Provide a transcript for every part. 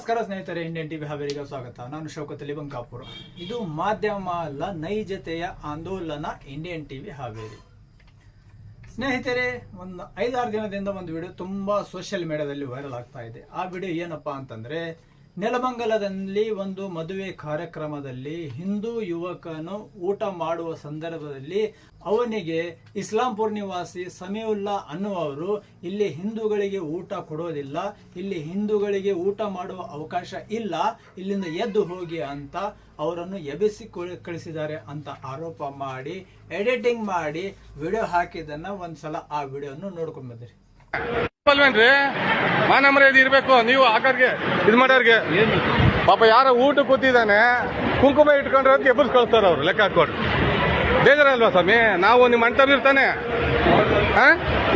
ನಮಸ್ಕಾರ ಸ್ನೇಹಿತರೆ, Indian TV ಹಾವೇರಿಗೆ ಸ್ವಾಗತ. ನಾನು ಶೌಕತ್ ಅಲಿ ಬಂಕಾಪುರ. ಇದು ಮಾಧ್ಯಮ ಅಲ್ಲ, ನೈಜತೆಯ ಆಂದೋಲನ ಇಂಡಿಯನ್ ಟಿವಿ ಹಾವೇರಿ. ಸ್ನೇಹಿತರೆ, ಒಂದು 5-6 ದಿನದಿಂದ ಒಂದು ವಿಡಿಯೋ ತುಂಬಾ ಸೋಷಿಯಲ್ ಮೀಡಿಯಾದಲ್ಲಿ ವೈರಲ್ ಆಗ್ತಾ ಇದೆ. ಆ ವಿಡಿಯೋ ಏನಪ್ಪಾ ಅಂತಂದ್ರೆ, ನೆಲಮಂಗಲದಲ್ಲಿ ಒಂದು ಮದುವೆ ಕಾರ್ಯಕ್ರಮದಲ್ಲಿ ಹಿಂದೂ ಯುವಕನು ಊಟ ಮಾಡುವ ಸಂದರ್ಭದಲ್ಲಿ ಅವನಿಗೆ ಇಸ್ಲಾಂಪುರ್ ನಿವಾಸಿ ಸಮೀವುಲ್ಲಾ ಅನ್ನುವರು ಇಲ್ಲಿ ಹಿಂದೂಗಳಿಗೆ ಊಟ ಕೊಡೋದಿಲ್ಲ, ಇಲ್ಲಿ ಹಿಂದೂಗಳಿಗೆ ಊಟ ಮಾಡುವ ಅವಕಾಶ ಇಲ್ಲ, ಇಲ್ಲಿಂದ ಎದ್ದು ಹೋಗಿ ಅಂತ ಅವರನ್ನು ಎಬ್ಬಿಸಿ ಕಳಿಸಿದ್ದಾರೆ ಅಂತ ಆರೋಪ ಮಾಡಿ ಎಡಿಟಿಂಗ್ ಮಾಡಿ ವಿಡಿಯೋ ಹಾಕಿದ್ದನ್ನ ಒಂದ್ಸಲ ಆ ವಿಡಿಯೋನು ನೋಡ್ಕೊಂಡ್ ಬಂದಿರಿ. ಮಾನ ಮರ್ಯಾದೆ ಇರ್ಬೇಕು. ನೀವು ಆಕಾರ್ಗೆ ಇದು ಮಾಡೋರ್ಗೆ ಪಾಪ ಯಾರ ಊಟ ಕೂತಿದ್ದಾನೆ, ಕುಂಕುಮ ಇಟ್ಕೊಂಡ್ರೆ ಅಂತ ಎಬ್ಬಸ್ ಕಳಿಸ್ತಾರ ಅವ್ರು. ಲೆಕ್ಕ ಹಾಕೊಡ್ರಿ, ಬೇಜಾರಲ್ವಾ ಸ್ವಾಮಿ? ನಾವು ನಿಮ್ಮ ಅಂಟರ್ ಇರ್ತಾನೆ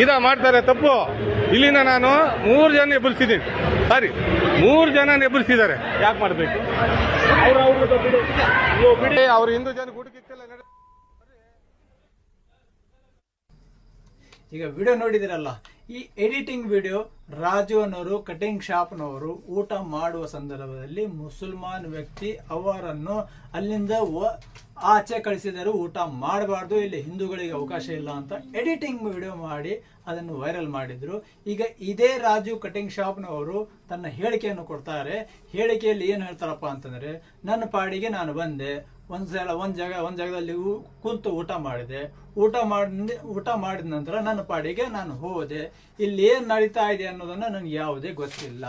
ಇದ ಮಾಡ್ತಾರೆ ತಪ್ಪು. ಇಲ್ಲಿನ ನಾನು 3 ಜನ ಎಬ್ಬರಿಸಿದ್ದೀನಿ. ಸಾರಿ, 3 ಜನ ಎಬ್ಬರಿಸಿದ್ದಾರೆ. ಯಾಕೆ ಮಾಡ್ಬೇಕು? ಅವ್ರು ಹಿಂದೂ ಜನ ಊಟಕ್ಕಿಲ್ಲ. ಈಗ ವಿಡಿಯೋ ನೋಡಿದಿರಲ್ಲ, ಈ ಎಡಿಟಿಂಗ್ ವಿಡಿಯೋ ರಾಜು ಅನ್ನೋರು ಕಟಿಂಗ್ ಶಾಪ್ನವರು ಊಟ ಮಾಡುವ ಸಂದರ್ಭದಲ್ಲಿ ಮುಸಲ್ಮಾನ್ ವ್ಯಕ್ತಿ ಅವರನ್ನು ಅಲ್ಲಿಂದ ಆಚೆ ಕಳಿಸಿದರು. ಊಟ ಮಾಡಬಾರ್ದು, ಇಲ್ಲಿ ಹಿಂದೂಗಳಿಗೆ ಅವಕಾಶ ಇಲ್ಲ ಅಂತ ಎಡಿಟಿಂಗ್ ವಿಡಿಯೋ ಮಾಡಿ ಅದನ್ನು ವೈರಲ್ ಮಾಡಿದ್ರು. ಈಗ ಇದೇ ರಾಜು ಕಟಿಂಗ್ ಶಾಪ್ನವರು ತನ್ನ ಹೇಳಿಕೆಯನ್ನು ಕೊಡ್ತಾರೆ. ಹೇಳಿಕೆಯಲ್ಲಿ ಏನು ಹೇಳ್ತಾರಪ್ಪ ಅಂತಂದ್ರೆ, ನನ್ನ ಪಾಡಿಗೆ ನಾನು ಬಂದೆ, ಒಂದ್ ಜಾಗದಲ್ಲಿ ಕುಂತು ಊಟ ಮಾಡಿದೆ, ಊಟ ಮಾಡಿದ ನಂತರ ನನ್ನ ಪಾಡಿಗೆ ನಾನು ಹೋದೆ, ಇಲ್ಲಿ ಏನ್ ನಡೀತಾ ಇದೆ ಅನ್ನೋದನ್ನ ನನಗೆ ಯಾವುದೇ ಗೊತ್ತಿಲ್ಲ.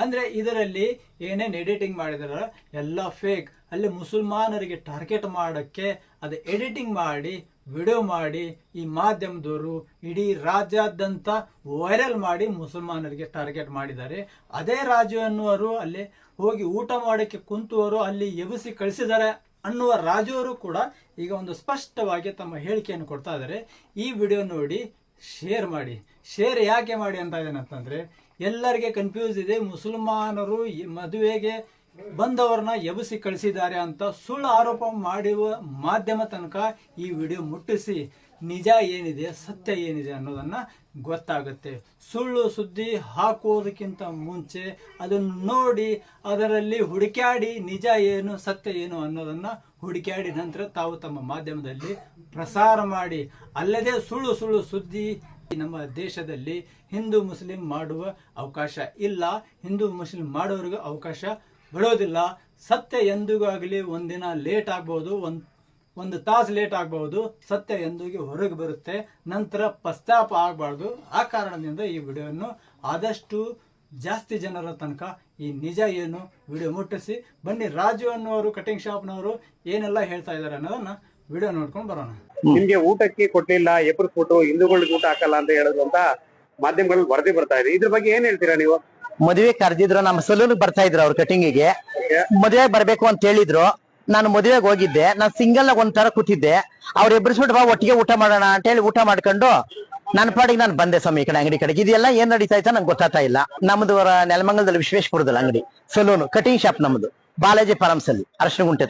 ಅಂದ್ರೆ ಇದರಲ್ಲಿ ಏನೇನ್ ಎಡಿಟಿಂಗ್ ಮಾಡಿದಾರ ಎಲ್ಲ ಫೇಕ್. ಅಲ್ಲಿ ಮುಸಲ್ಮಾನರಿಗೆ ಟಾರ್ಗೆಟ್ ಮಾಡಕ್ಕೆ ಅದು ಎಡಿಟಿಂಗ್ ಮಾಡಿ ವಿಡಿಯೋ ಮಾಡಿ ಈ ಮಾಧ್ಯಮದವರು ಇಡೀ ರಾಜ್ಯಾದ್ಯಂತ ವೈರಲ್ ಮಾಡಿ ಮುಸಲ್ಮಾನರಿಗೆ ಟಾರ್ಗೆಟ್ ಮಾಡಿದ್ದಾರೆ. ಅದೇ ರಾಜು ಅನ್ನುವರು ಅಲ್ಲಿ ಹೋಗಿ ಊಟ ಮಾಡಕ್ಕೆ ಕುಂತುವರು ಅಲ್ಲಿ ಎಬ್ಬಿಸಿ ಕಳಿಸಿದ್ದಾರೆ ಅನ್ನುವ ರಾಜು ಅವರು ಕೂಡ ಈಗ ಒಂದು ಸ್ಪಷ್ಟವಾಗಿ ತಮ್ಮ ಹೇಳಿಕೆಯನ್ನು ಕೊಡ್ತಾ ಇದ್ದಾರೆ. ಈ ವಿಡಿಯೋ ನೋಡಿ ಶೇರ್ ಮಾಡಿ. ಶೇರ್ ಯಾಕೆ ಮಾಡಿ ಅಂತ ಇದೇನಂತಂದ್ರೆ, ಎಲ್ಲರಿಗೆ ಕನ್ಫ್ಯೂಸ್ ಇದೆ. ಮುಸಲ್ಮಾನರು ಮದುವೆಗೆ ಬಂದವರನ್ನ ಎಬ್ಬಿಸಿ ಕಳಿಸಿದ್ದಾರೆ ಅಂತ ಸುಳ್ಳು ಆರೋಪ ಮಾಡುವ ಮಾಧ್ಯಮ ತನಕ ಈ ವಿಡಿಯೋ ಮುಟ್ಟಿಸಿ ನಿಜ ಏನಿದೆ, ಸತ್ಯ ಏನಿದೆ ಅನ್ನೋದನ್ನ ಗೊತ್ತಾಗುತ್ತೆ. ಸುಳ್ಳು ಸುದ್ದಿ ಹಾಕುವುದಕ್ಕಿಂತ ಮುಂಚೆ ಅದನ್ನು ನೋಡಿ ಅದರಲ್ಲಿ ಹುಡುಕ್ಯಾಡಿ ನಿಜ ಏನು ಸತ್ಯ ಏನು ಅನ್ನೋದನ್ನ ಹುಡುಕ್ಯಾಡಿ ನಂತರ ತಾವು ತಮ್ಮ ಮಾಧ್ಯಮದಲ್ಲಿ ಪ್ರಸಾರ ಮಾಡಿ. ಅಲ್ಲದೆ ಸುಳ್ಳು ಸುದ್ದಿ ನಮ್ಮ ದೇಶದಲ್ಲಿ ಹಿಂದೂ ಮುಸ್ಲಿಂ ಮಾಡುವ ಅವಕಾಶ ಇಲ್ಲ, ಹಿಂದೂ ಮುಸ್ಲಿಂ ಮಾಡೋರಿಗೆ ಅವಕಾಶ ಬಿಡೋದಿಲ್ಲ. ಸತ್ಯ ಎಂದಿಗಾಗಲಿ ಒಂದಿನ ಲೇಟ್ ಆಗ್ಬಹುದು, ಒಂದು ತಾಸು ಲೇಟ್ ಆಗಬಹುದು, ಸತ್ಯ ಎಂದಿಗೆ ಹೊರಗೆ ಬರುತ್ತೆ, ನಂತರ ಪಶ್ಚಾತ್ತಾಪ ಆಗಬಾರ್ದು. ಆ ಕಾರಣದಿಂದ ಈ ವಿಡಿಯೋವನ್ನು ಆದಷ್ಟು ಜಾಸ್ತಿ ಜನರ ತನಕ ಈ ನಿಜ ಏನು ವಿಡಿಯೋ ಮುಟ್ಟಿಸಿ. ಬನ್ನಿ, ರಾಜು ಅನ್ನೋರು ಕಟಿಂಗ್ ಶಾಪ್ನವರು ಏನೆಲ್ಲ ಹೇಳ್ತಾ ಇದಾರೆ ಅನ್ನೋದನ್ನ ವಿಡಿಯೋ ನೋಡ್ಕೊಂಡು ಬರೋಣ. ನಿಮ್ಗೆ ಊಟಕ್ಕೆ ಕೊಟ್ಟಿಲ್ಲ, ಎಬ್ಬರಿಸ್ಬಿಟ್ಟು ಹಿಂದೂಗಳಿಗೆ ಊಟ ಹಾಕಲ್ಲ ಅಂತ ಹೇಳೋದು ಅಂತ ಮಾಧ್ಯಮಗಳಲ್ಲಿ ವರದಿ ಬರ್ತಾ ಇದೆ. ಇದ್ರ ಬಗ್ಗೆ ಏನ್ ಹೇಳ್ತೀರಾ ನೀವು? ಮದುವೆ ಕರೆದಿದ್ರು, ನಮ್ಮ ಸಲೂನ್ ಬರ್ತಾ ಇದ್ರು ಅವ್ರ ಕಟಿಂಗಿಗೆ. ಮದುವೆ ಬರ್ಬೇಕು ಅಂತ ಹೇಳಿದ್ರು. ನಾನು ಮದುವೆಗೆ ಹೋಗಿದ್ದೆ. ನಾನು ಸಿಂಗಲ್ ಆಗಿ ಒಂಥರ ಕೂತಿದ್ದೆ. ಅವ್ರು ಎಬ್ಬರಿಸ್ಬಿಟ್ಟು ಬಾ ಒಟ್ಟಿಗೆ ಊಟ ಮಾಡೋಣ ಅಂತ ಹೇಳಿ ಊಟ ಮಾಡ್ಕೊಂಡು ನನ್ನ ಪಾಡಿಗೆ ನಾನು ಬಂದೆ ಸ್ವಾಮಿ ಈ ಕಡೆ ಅಂಗಡಿ ಕಡೆಗೆ. ಇದೆಲ್ಲ ಏನ್ ನಡೀತಾ ಇತ್ತ ನಂಗೆ ಗೊತ್ತಾಗ್ತಾ ಇಲ್ಲ. ನಮ್ದು ನೆಲಮಂಗಲದಲ್ಲಿ ವಿಶ್ವೇಶ್ವರದಲ್ಲಿ ಅಂಗಡಿ ಸಲೂನ್ ಕಟಿಂಗ್ ಶಾಪ್ ನಮ್ದು, ಬಾಲಾಜಿ ಫಾರ್ಮ್ಸ್ ಅಲ್ಲಿ ಅರಶಿನಗುಂಟೆ.